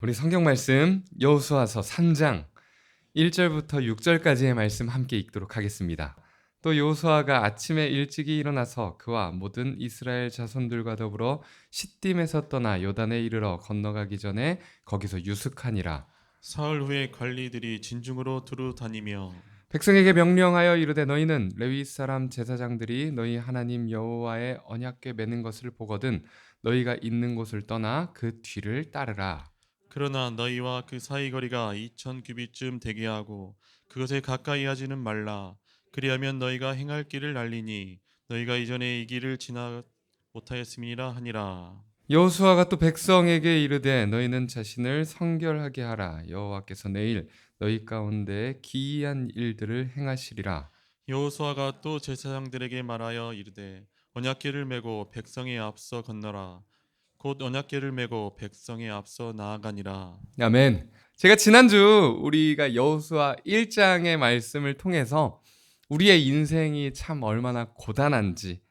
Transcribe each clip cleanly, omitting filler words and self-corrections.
우리 성경 말씀 여호수아서 3장 1절부터 6절까지의 말씀 함께 읽도록 하겠습니다. 또 여호수아가 아침에 일찍이 일어나서 그와 모든 이스라엘 자손들과 더불어 시딤에서 떠나 요단에 이르러 건너가기 전에 거기서 유숙하니라. 사흘 후에 관리들이 진중으로 두루 다니며 백성에게 명령하여 이르되 너희는 레위 사람 제사장들이 너희 하나님 여호와의 언약궤 매는 것을 보거든 너희가 있는 곳을 떠나 그 뒤를 따르라. 그러나 너희와 그 사이 거리가 2000규빗쯤 되게 하고 그것에 가까이 하지는 말라. 그리하면 너희가 행할 길을 알리니 너희가 이전에 이 길을 지나 못하였음이니라 하니라. 여호수아가 또 백성에게 이르되 너희는 자신을 성결하게 하라. 여호와께서 내일 너희 가운데 기이한 일들을 행하시리라. 여호수아가 또 제사장들에게 말하여 이르되 언약궤를 메고 백성의 앞서 건너라. 곧 언약궤를 메고 백성의 앞서 나아가니라. 아멘. 제가 지난주 우리가 여호수아 1장의 말씀을 통해서 우리의 인생이 참 얼마나 고단한지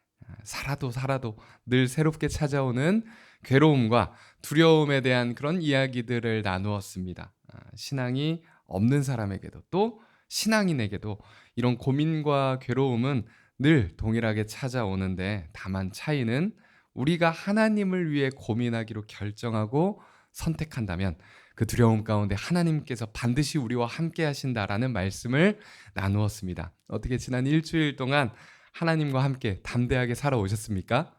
살아도 늘 새롭게 찾아오는 괴로움과 두려움에 대한 그런 이야기들을 나누었습니다. 신앙이 없는 사람에게도 또 신앙인에게도 이런 고민과 괴로움은 늘 동일하게 찾아오는데 다만 차이는 우리가 하나님을 위해 고민하기로 결정하고 선택한다면 그 두려움 가운데 하나님께서 반드시 우리와 함께 하신다라는 말씀을 나누었습니다. 어떻게 지난 일주일 동안 하나님과 함께 담대하게 살아오셨습니까?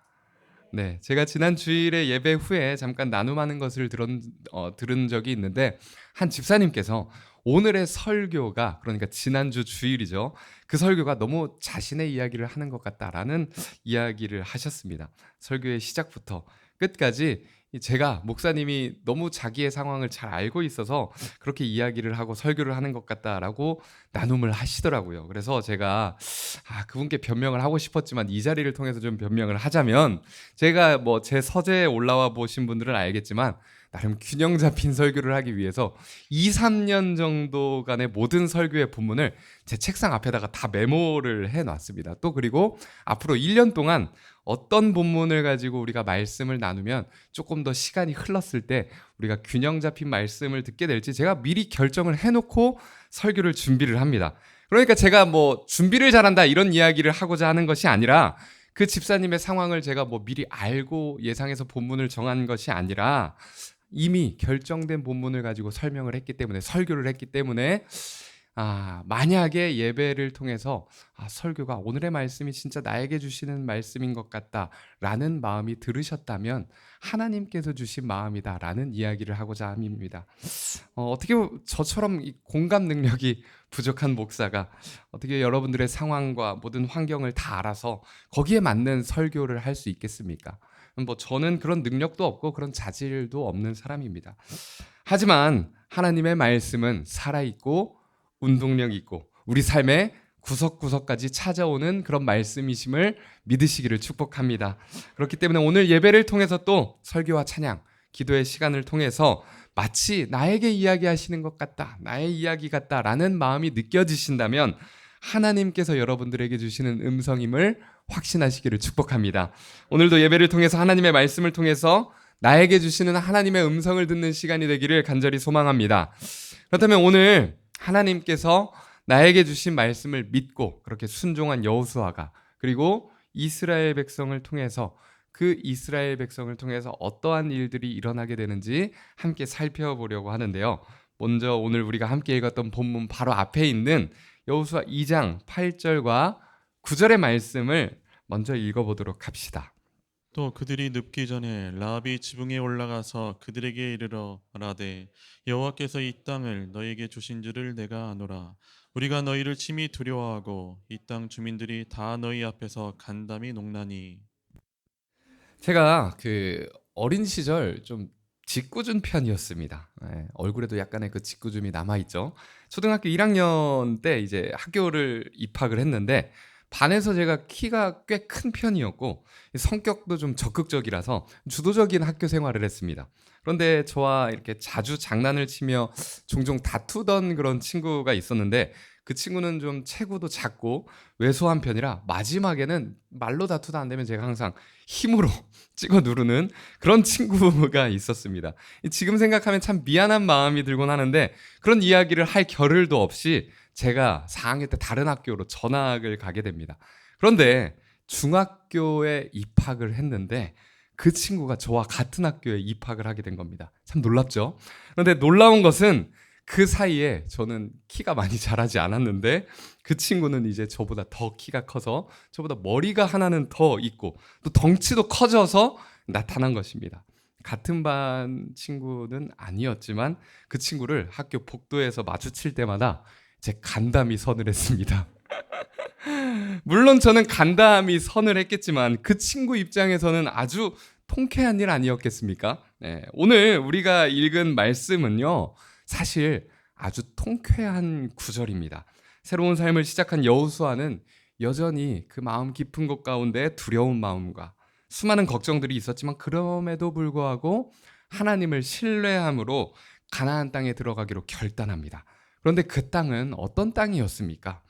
네, 제가 지난 주일에 예배 후에 잠깐 나눔하는 것을 들은 적이 있는데 한 집사님께서 오늘의 설교가 그러니까 지난주 주일이죠. 그 설교가 너무 자신의 이야기를 하는 것 같다라는 이야기를 하셨습니다. 설교의 시작부터 끝까지 제가 목사님이 너무 자기의 상황을 잘 알고 있어서 그렇게 이야기를 하고 설교를 하는 것 같다라고 나눔을 하시더라고요. 그래서 제가 그분께 변명을 하고 싶었지만 이 자리를 통해서 좀 변명을 하자면 제가 뭐 제 서재에 올라와 보신 분들은 알겠지만 나름 균형 잡힌 설교를 하기 위해서 2, 3년 정도간의 모든 설교의 본문을 제 책상 앞에다가 다 메모를 해놨습니다. 또 그리고 앞으로 1년 동안 어떤 본문을 가지고 우리가 말씀을 나누면 조금 더 시간이 흘렀을 때 우리가 균형 잡힌 말씀을 듣게 될지 제가 미리 결정을 해놓고 설교를 준비를 합니다. 그러니까 제가 뭐 준비를 잘한다 이런 이야기를 하고자 하는 것이 아니라 그 집사님의 상황을 제가 뭐 미리 알고 예상해서 본문을 정한 것이 아니라 이미 결정된 본문을 가지고 설명을 했기 때문에 설교를 했기 때문에 만약에 예배를 통해서 설교가 오늘의 말씀이 진짜 나에게 주시는 말씀인 것 같다라는 마음이 들으셨다면 하나님께서 주신 마음이다라는 이야기를 하고자 함입니다. 어떻게 저처럼 이 공감 능력이 부족한 목사가 어떻게 여러분들의 상황과 모든 환경을 다 알아서 거기에 맞는 설교를 할 수 있겠습니까? 뭐 저는 그런 능력도 없고 그런 자질도 없는 사람입니다. 하지만 하나님의 말씀은 살아있고 운동력 있고 우리 삶의 구석구석까지 찾아오는 그런 말씀이심을 믿으시기를 축복합니다. 그렇기 때문에 오늘 예배를 통해서 또 설교와 찬양, 기도의 시간을 통해서 마치 나에게 이야기하시는 것 같다, 나의 이야기 같다라는 마음이 느껴지신다면 하나님께서 여러분들에게 주시는 음성임을 확신하시기를 축복합니다. 오늘도 예배를 통해서 하나님의 말씀을 통해서 나에게 주시는 하나님의 음성을 듣는 시간이 되기를 간절히 소망합니다. 그렇다면 오늘 하나님께서 나에게 주신 말씀을 믿고 그렇게 순종한 여호수아가 그리고 이스라엘 백성을 통해서 그 이스라엘 백성을 통해서 어떠한 일들이 일어나게 되는지 함께 살펴보려고 하는데요. 먼저 오늘 우리가 함께 읽었던 본문 바로 앞에 있는 여호수아 2장 8절과 9절의 말씀을 먼저 읽어보도록 합시다. 또 그들이 눕기 전에 라합이 지붕에 올라가서 그들에게 이르러 말하되 여호와께서 이 땅을 너희에게 주신 줄을 내가 아노라. 우리가 너희를 심히 두려워하고 이 땅 주민들이 다 너희 앞에서 간담이 녹나니. 제가 그 어린 시절 좀 짓궂은 편이었습니다. 얼굴에도 약간의 그 짓궂음이 남아있죠. 초등학교 1학년 때 이제 학교를 입학을 했는데 반에서 제가 키가 꽤 큰 편이었고 성격도 좀 적극적이라서 주도적인 학교 생활을 했습니다. 그런데 저와 이렇게 자주 장난을 치며 종종 다투던 그런 친구가 있었는데 그 친구는 좀 체구도 작고 왜소한 편이라 마지막에는 말로 다투다 안 되면 제가 항상 힘으로 찍어 누르는 그런 친구가 있었습니다. 지금 생각하면 참 미안한 마음이 들곤 하는데 그런 이야기를 할 겨를도 없이 제가 4학년 때 다른 학교로 전학을 가게 됩니다. 그런데 중학교에 입학을 했는데 그 친구가 저와 같은 학교에 입학을 하게 된 겁니다. 참 놀랍죠? 그런데 놀라운 것은 그 사이에 저는 키가 많이 자라지 않았는데 그 친구는 이제 저보다 더 키가 커서 저보다 머리가 하나는 더 있고 또 덩치도 커져서 나타난 것입니다. 같은 반 친구는 아니었지만 그 친구를 학교 복도에서 마주칠 때마다 제 간담이 서늘했습니다. 물론 저는 간담이 서늘했겠지만 그 친구 입장에서는 아주 통쾌한 일 아니었겠습니까? 네, 오늘 우리가 읽은 말씀은요, 사실 아주 통쾌한 구절입니다. 새로운 삶을 시작한 여호수아는 여전히 그 마음 깊은 곳 가운데 두려운 마음과 수많은 걱정들이 있었지만 그럼에도 불구하고 하나님을 신뢰함으로 가나안 땅에 들어가기로 결단합니다. 그런데 그 땅은 어떤 땅이었습니까?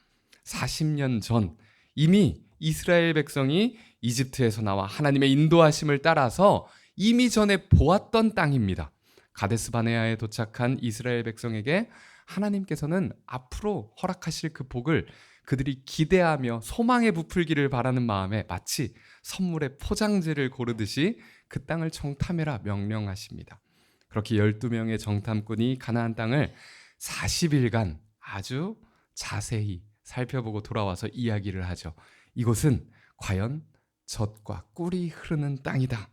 40년 전 이미 이스라엘 백성이 이집트에서 나와 하나님의 인도하심을 따라서 이미 전에 보았던 땅입니다. 가데스 바네아에 도착한 이스라엘 백성에게 하나님께서는 앞으로 허락하실 그 복을 그들이 기대하며 소망에 부풀기를 바라는 마음에 마치 선물의 포장지를 고르듯이 그 땅을 정탐해라 명령하십니다. 그렇게 12명의 정탐꾼이 가나안 땅을 40일간 아주 자세히 살펴보고 돌아와서 이야기를 하죠. 이곳은 과연 젖과 꿀이 흐르는 땅이다.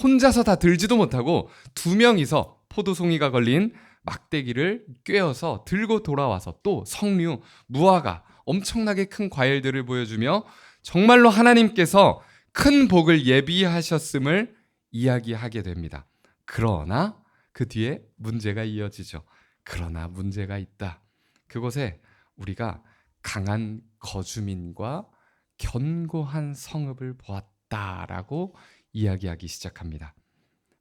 혼자서 다 들지도 못하고 2명이서 포도송이가 걸린 막대기를 꿰어서 들고 돌아와서 또 석류, 무화과, 엄청나게 큰 과일들을 보여주며 정말로 하나님께서 큰 복을 예비하셨음을 이야기하게 됩니다. 그러나 그 뒤에 문제가 이어지죠. 그러나 문제가 있다. 그곳에 우리가 강한 거주민과 견고한 성읍을 보았다라고 이야기하기 시작합니다.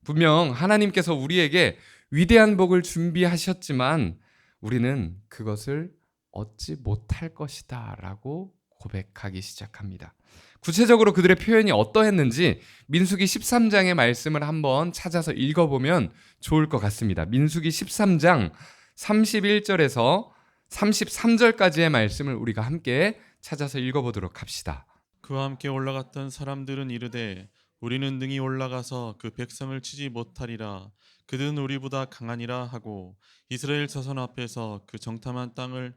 분명 하나님께서 우리에게 위대한 복을 준비하셨지만 우리는 그것을 얻지 못할 것이다 라고 고백하기 시작합니다. 구체적으로 그들의 표현이 어떠했는지 민수기 13장의 말씀을 한번 찾아서 읽어보면 좋을 것 같습니다. 민수기 13장 31절에서 33절까지의 말씀을 우리가 함께 찾아서 읽어보도록 합시다. 그와 함께 올라갔던 사람들은 이르되 우리는 능히 올라가서 그 백성을 치지 못하리라. 그들은 우리보다 강하니라 하고 이스라엘 자손 앞에서 그 정탐한 땅을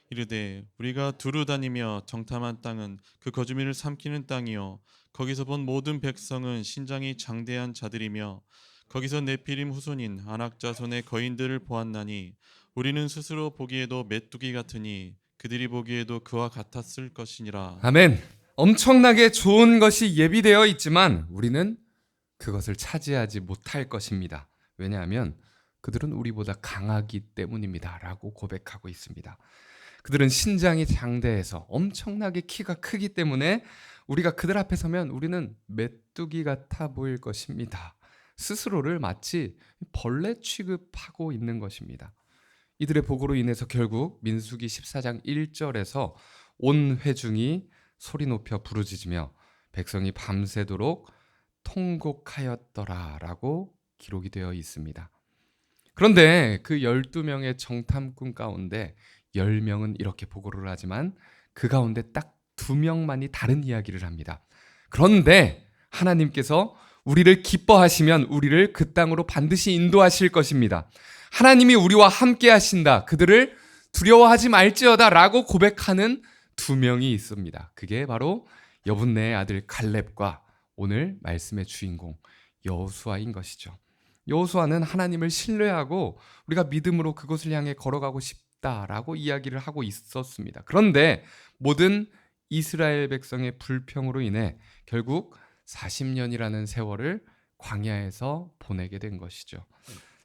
이르되 우리가 두루 다니며 정탐한 땅은 그 거주민을 삼키는 땅이요 거기서 본 모든 백성은 신장이 장대한 자들이며 거기서 네피림 후손인 아낙 자손의 거인들을 보았나니 우리는 스스로 보기에도 메뚜기 같으니 그들이 보기에도 그와 같았을 것이니라. 아멘. 엄청나게 좋은 것이 예비되어 있지만 우리는 그것을 차지하지 못할 것입니다. 왜냐하면 그들은 우리보다 강하기 때문입니다 라고 고백하고 있습니다. 그들은 신장이 장대해서 엄청나게 키가 크기 때문에 우리가 그들 앞에 서면 우리는 메뚜기 같아 보일 것입니다. 스스로를 마치 벌레 취급하고 있는 것입니다. 이들의 보고로 인해서 결국 민수기 14장 1절에서 온 회중이 소리 높여 부르짖으며 백성이 밤새도록 통곡하였더라라고 기록이 되어 있습니다. 그런데 그 12명의 정탐꾼 가운데 10명은 이렇게 보고를 하지만 그 가운데 딱 2명만이 다른 이야기를 합니다. 그런데 하나님께서 우리를 기뻐하시면 우리를 그 땅으로 반드시 인도하실 것입니다. 하나님이 우리와 함께 하신다. 그들을 두려워하지 말지어다 라고 고백하는 2명이 있습니다. 그게 바로 여분네의 아들 갈렙과 오늘 말씀의 주인공 여호수아인 것이죠. 여호수아는 하나님을 신뢰하고 우리가 믿음으로 그곳을 향해 걸어가고 싶다라고 이야기를 하고 있었습니다. 그런데 모든 이스라엘 백성의 불평으로 인해 결국 40년이라는 세월을 광야에서 보내게 된 것이죠.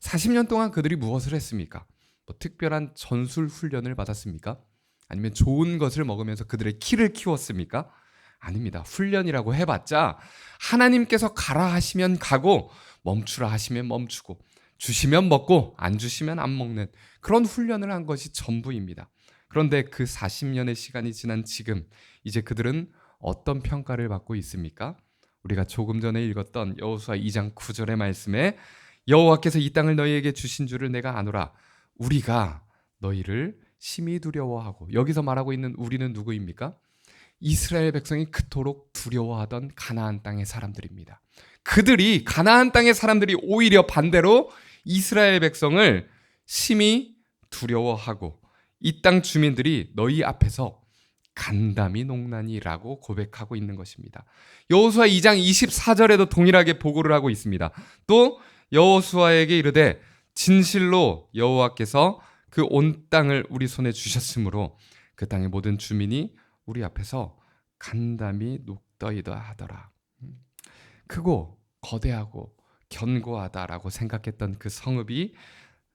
40년 동안 그들이 무엇을 했습니까? 뭐 특별한 전술 훈련을 받았습니까? 아니면 좋은 것을 먹으면서 그들의 키를 키웠습니까? 아닙니다. 훈련이라고 해봤자 하나님께서 가라 하시면 가고 멈추라 하시면 멈추고 주시면 먹고 안 주시면 안 먹는 그런 훈련을 한 것이 전부입니다. 그런데 그 40년의 시간이 지난 지금 이제 그들은 어떤 평가를 받고 있습니까? 우리가 조금 전에 읽었던 여호수아 2장 9절의 말씀에 여호와께서 이 땅을 너희에게 주신 줄을 내가 아노라. 우리가 너희를 심히 두려워하고, 여기서 말하고 있는 우리는 누구입니까? 이스라엘 백성이 그토록 두려워하던 가나안 땅의 사람들입니다. 그들이, 가나안 땅의 사람들이 오히려 반대로 이스라엘 백성을 심히 두려워하고 이 땅 주민들이 너희 앞에서 간담이 농나니라고 고백하고 있는 것입니다. 여호수아 2장 24절에도 동일하게 보고를 하고 있습니다. 또 여호수아에게 이르되 진실로 여호와께서 그 온 땅을 우리 손에 주셨으므로 그 땅의 모든 주민이 우리 앞에서 간담이 녹더이다 하더라. 크고 거대하고 견고하다라고 생각했던 그 성읍이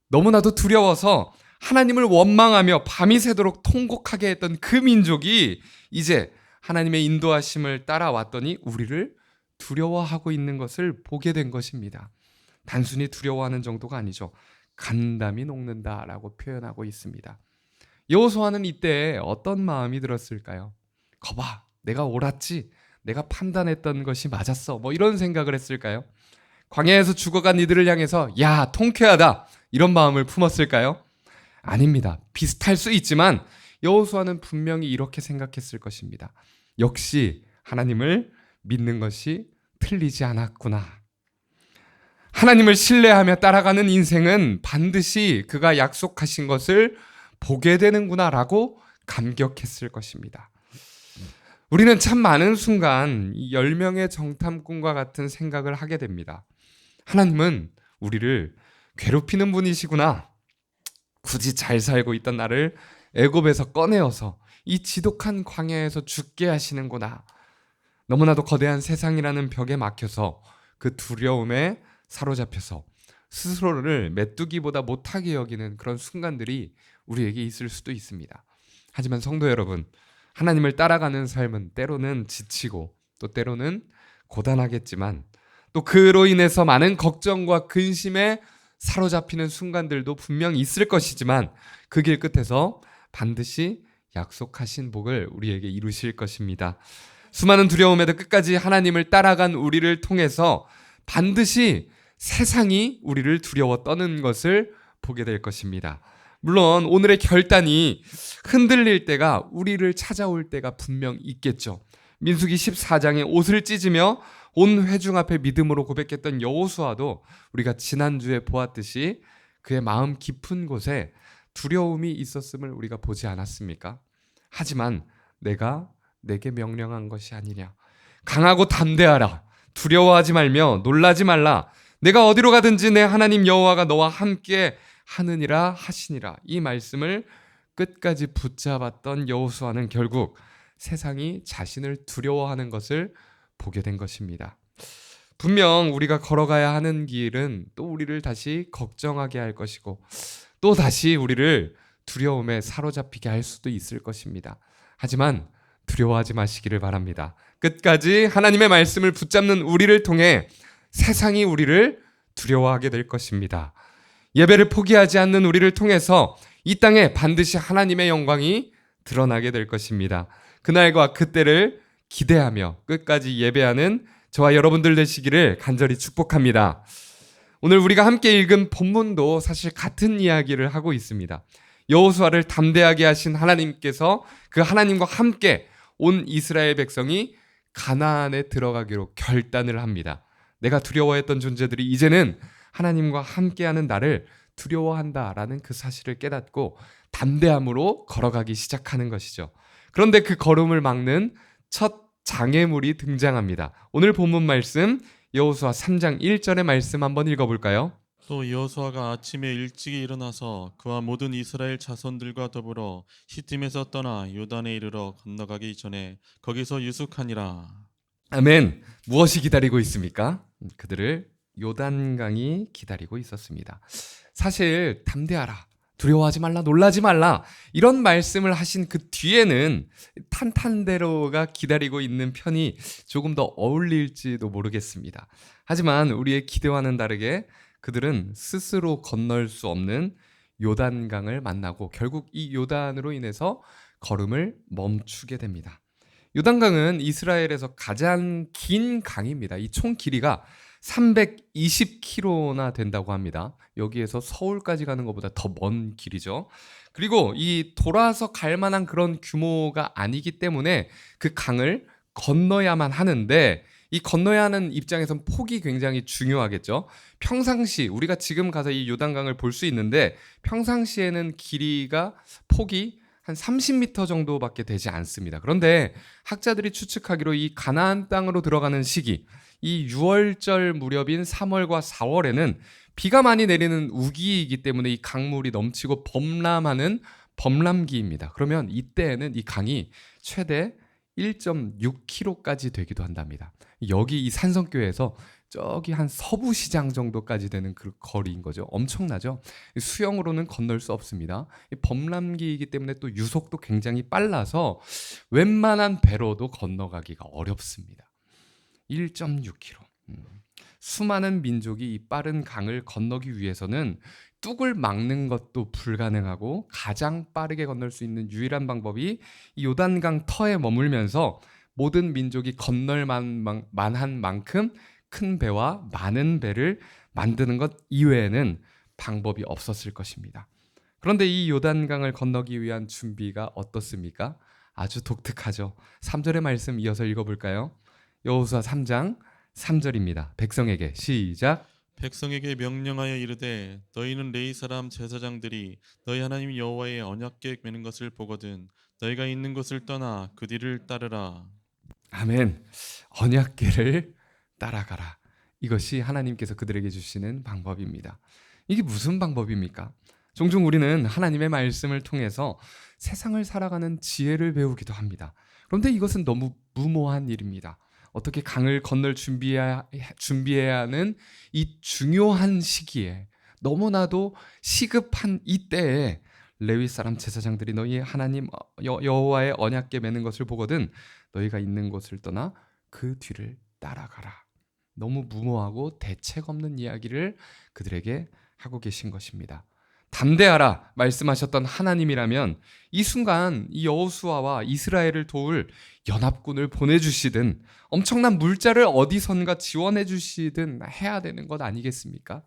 너무나도 두려워서 하나님을 원망하며 밤이 새도록 통곡하게 했던 그 민족이 이제 하나님의 인도하심을 따라왔더니 우리를 두려워하고 있는 것을 보게 된 것입니다. 단순히 두려워하는 정도가 아니죠. 간담이 녹는다라고 표현하고 있습니다. 여호수아는 이때 어떤 마음이 들었을까요? 거봐, 내가 옳았지, 내가 판단했던 것이 맞았어, 뭐 이런 생각을 했을까요? 광야에서 죽어간 이들을 향해서 야, 통쾌하다, 이런 마음을 품었을까요? 아닙니다. 비슷할 수 있지만 여호수아는 분명히 이렇게 생각했을 것입니다. 역시 하나님을 믿는 것이 틀리지 않았구나. 하나님을 신뢰하며 따라가는 인생은 반드시 그가 약속하신 것을 보게 되는구나라고 감격했을 것입니다. 우리는 참 많은 순간 10명의 정탐꾼과 같은 생각을 하게 됩니다. 하나님은 우리를 괴롭히는 분이시구나. 굳이 잘 살고 있던 나를 애굽에서 꺼내어서 이 지독한 광야에서 죽게 하시는구나. 너무나도 거대한 세상이라는 벽에 막혀서 그 두려움에 사로잡혀서 스스로를 메뚜기보다 못하게 여기는 그런 순간들이 우리에게 있을 수도 있습니다. 하지만 성도 여러분, 하나님을 따라가는 삶은 때로는 지치고 또 때로는 고단하겠지만 또 그로 인해서 많은 걱정과 근심에 사로잡히는 순간들도 분명 있을 것이지만 그 길 끝에서 반드시 약속하신 복을 우리에게 이루실 것입니다. 수많은 두려움에도 끝까지 하나님을 따라간 우리를 통해서 반드시 세상이 우리를 두려워 떠는 것을 보게 될 것입니다. 물론 오늘의 결단이 흔들릴 때가, 우리를 찾아올 때가 분명 있겠죠. 민수기 14장에 옷을 찢으며 온 회중 앞에 믿음으로 고백했던 여호수아도 우리가 지난주에 보았듯이 그의 마음 깊은 곳에 두려움이 있었음을 우리가 보지 않았습니까? 하지만 내가 내게 명령한 것이 아니냐. 강하고 담대하라. 두려워하지 말며 놀라지 말라. 내가 어디로 가든지 내 하나님 여호와가 너와 함께 하느니라 하시니라. 이 말씀을 끝까지 붙잡았던 여호수아는 결국 세상이 자신을 두려워하는 것을 보게 된 것입니다. 분명 우리가 걸어가야 하는 길은 또 우리를 다시 걱정하게 할 것이고 또 다시 우리를 두려움에 사로잡히게 할 수도 있을 것입니다. 하지만 두려워하지 마시기를 바랍니다. 끝까지 하나님의 말씀을 붙잡는 우리를 통해 세상이 우리를 두려워하게 될 것입니다. 예배를 포기하지 않는 우리를 통해서 이 땅에 반드시 하나님의 영광이 드러나게 될 것입니다. 그날과 그때를 기대하며 끝까지 예배하는 저와 여러분들 되시기를 간절히 축복합니다. 오늘 우리가 함께 읽은 본문도 사실 같은 이야기를 하고 있습니다. 여호수아를 담대하게 하신 하나님께서 그 하나님과 함께 온 이스라엘 백성이 가나안에 들어가기로 결단을 합니다. 내가 두려워했던 존재들이 이제는 하나님과 함께하는 나를 두려워한다라는 그 사실을 깨닫고 담대함으로 걸어가기 시작하는 것이죠. 그런데 그 걸음을 막는 첫 장애물이 등장합니다. 오늘 본문 말씀 여호수아 3장 1절의 말씀 한번 읽어볼까요? 또 여호수아가 아침에 일찍 일어나서 그와 모든 이스라엘 자손들과 더불어 시팀에서 떠나 요단에 이르러 건너가기 전에 거기서 유숙하니라. 아멘. 무엇이 기다리고 있습니까? 그들을 요단강이 기다리고 있었습니다. 사실 담대하라, 두려워하지 말라, 놀라지 말라 이런 말씀을 하신 그 뒤에는 탄탄대로가 기다리고 있는 편이 조금 더 어울릴지도 모르겠습니다. 하지만 우리의 기대와는 다르게 그들은 스스로 건널 수 없는 요단강을 만나고 결국 이 요단으로 인해서 걸음을 멈추게 됩니다. 요단강은 이스라엘에서 가장 긴 강입니다. 이 총 길이가 320km나 된다고 합니다. 여기에서 서울까지 가는 것보다 더 먼 길이죠. 그리고 이 돌아서 갈 만한 그런 규모가 아니기 때문에 그 강을 건너야만 하는데, 이 건너야 하는 입장에선 폭이 굉장히 중요하겠죠. 평상시 우리가 지금 가서 이 요단강을 볼 수 있는데 평상시에는 길이가 폭이 한 30m 정도밖에 되지 않습니다. 그런데 학자들이 추측하기로 이 가나안 땅으로 들어가는 시기, 이 6월절 무렵인 3월과 4월에는 비가 많이 내리는 우기이기 때문에 이 강물이 넘치고 범람하는 범람기입니다. 그러면 이때에는 이 강이 최대 1.6km까지 되기도 한답니다. 여기 이 산성교회에서 저기 한 서부시장 정도까지 되는 그 거리인 거죠. 엄청나죠? 수영으로는 건널 수 없습니다. 범람기이기 때문에 또 유속도 굉장히 빨라서 웬만한 배로도 건너가기가 어렵습니다. 1.6km. 수많은 민족이 이 빠른 강을 건너기 위해서는 뚝을 막는 것도 불가능하고 가장 빠르게 건널 수 있는 유일한 방법이 이 요단강 터에 머물면서 모든 민족이 건널 만한 만큼 큰 배와 많은 배를 만드는 것 이외에는 방법이 없었을 것입니다. 그런데 이 요단강을 건너기 위한 준비가 어떻습니까? 아주 독특하죠. 3절의 말씀 이어서 읽어볼까요? 여호수아 3장 3절입니다. 백성에게 시작. 백성에게 명령하여 이르되 너희는 레위 사람 제사장들이 너희 하나님 여호와의 언약궤 매는 것을 보거든 너희가 있는 곳을 떠나 그 뒤를 따르라. 아멘. 언약궤를 따라가라. 이것이 하나님께서 그들에게 주시는 방법입니다. 이게 무슨 방법입니까? 종종 우리는 하나님의 말씀을 통해서 세상을 살아가는 지혜를 배우기도 합니다. 그런데 이것은 너무 무모한 일입니다. 어떻게 강을 건널 준비해야 하는 이 중요한 시기에, 너무나도 시급한 이때에 레위 사람 제사장들이 너희 하나님 여호와의 언약궤 매는 것을 보거든 너희가 있는 곳을 떠나 그 뒤를 따라가라. 너무 무모하고 대책 없는 이야기를 그들에게 하고 계신 것입니다. 담대하라 말씀하셨던 하나님이라면 이 순간 이 여호수아와 이스라엘을 도울 연합군을 보내주시든 엄청난 물자를 어디선가 지원해 주시든 해야 되는 것 아니겠습니까?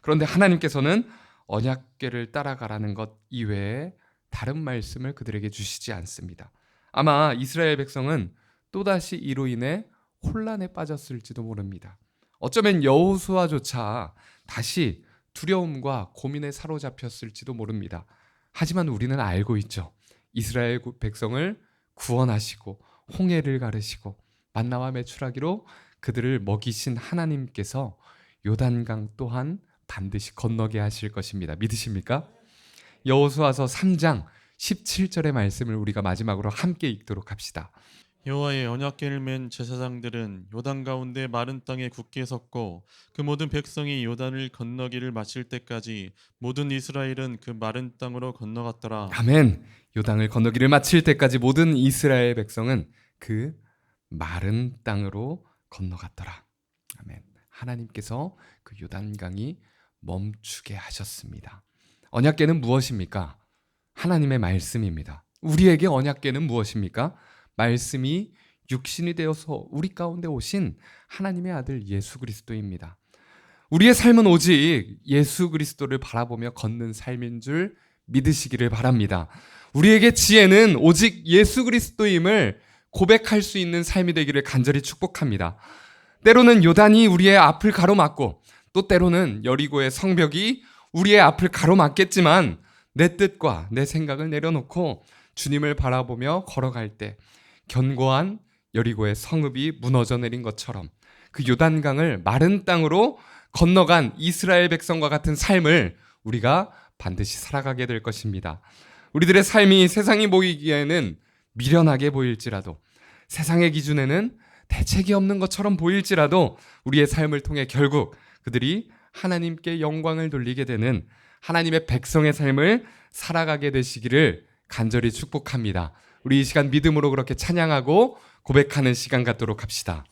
그런데 하나님께서는 언약궤를 따라가라는 것 이외에 다른 말씀을 그들에게 주시지 않습니다. 아마 이스라엘 백성은 또다시 이로 인해 혼란에 빠졌을지도 모릅니다. 어쩌면 여호수아조차 다시 두려움과 고민에 사로잡혔을지도 모릅니다. 하지만 우리는 알고 있죠. 이스라엘 백성을 구원하시고 홍해를 가르시고 만나와 메추라기로 그들을 먹이신 하나님께서 요단강 또한 반드시 건너게 하실 것입니다. 믿으십니까? 여호수아서 3장 17절의 말씀을 우리가 마지막으로 함께 읽도록 합시다. 여호와의 언약궤를 맨 제사장들은 요단 가운데 마른 땅에 굳게 섰고 그 모든 백성이 요단을 건너기를 마칠 때까지 모든 이스라엘은 그 마른 땅으로 건너갔더라. 아멘. 요단을 건너기를 마칠 때까지 모든 이스라엘 백성은 그 마른 땅으로 건너갔더라. 아멘. 하나님께서 그 요단강이 멈추게 하셨습니다. 언약궤는 무엇입니까? 하나님의 말씀입니다. 우리에게 언약궤는 무엇입니까? 말씀이 육신이 되어서 우리 가운데 오신 하나님의 아들 예수 그리스도입니다. 우리의 삶은 오직 예수 그리스도를 바라보며 걷는 삶인 줄 믿으시기를 바랍니다. 우리에게 지혜는 오직 예수 그리스도임을 고백할 수 있는 삶이 되기를 간절히 축복합니다. 때로는 요단이 우리의 앞을 가로막고 또 때로는 여리고의 성벽이 우리의 앞을 가로막겠지만 내 뜻과 내 생각을 내려놓고 주님을 바라보며 걸어갈 때 견고한 여리고의 성읍이 무너져 내린 것처럼 그 요단강을 마른 땅으로 건너간 이스라엘 백성과 같은 삶을 우리가 반드시 살아가게 될 것입니다. 우리들의 삶이 세상이 보이기에는 미련하게 보일지라도, 세상의 기준에는 대책이 없는 것처럼 보일지라도 우리의 삶을 통해 결국 그들이 하나님께 영광을 돌리게 되는 하나님의 백성의 삶을 살아가게 되시기를 간절히 축복합니다. 우리 이 시간 믿음으로 그렇게 찬양하고 고백하는 시간 갖도록 합시다.